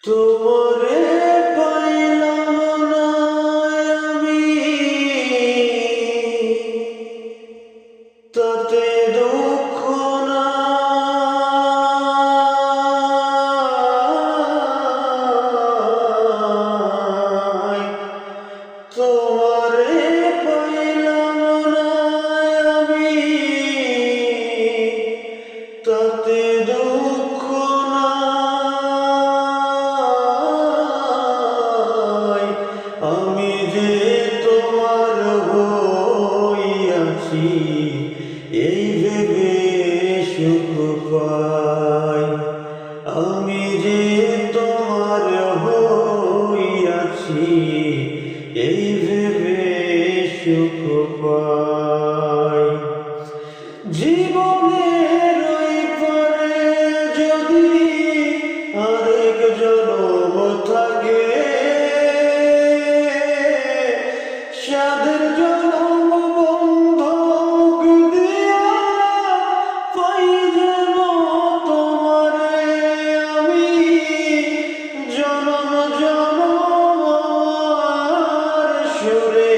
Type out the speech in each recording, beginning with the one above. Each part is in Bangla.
তোমারে পাইলাম না আমি, তাতে দুঃখ নাই। তোমারে পাইলাম না আমি, তাতে দুঃখ নাই। আমি যে তোমার হইয়াছি, এই ভেবে সুখ পাই। আমি যে তোমার হইয়াছি, এই ভেবে সুখ পাই। জীবনের ওই পারে যদি আরেক জন্ম থাকে, সাধের জন্ম বন্ধক দিয়া পাই যেন তোমারে আমি। জনম জনম আমার সুরে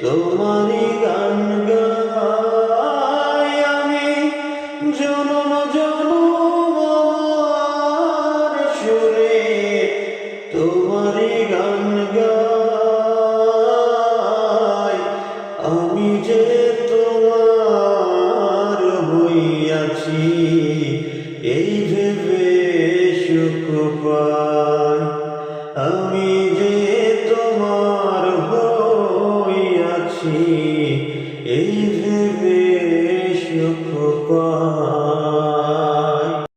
তোমারই গান গাই আমি। জনম জনম আমার সুরে তোমারই গান গাই। আমি যে তোমার হইয়াছি, এই ভেবে সুখ পাই।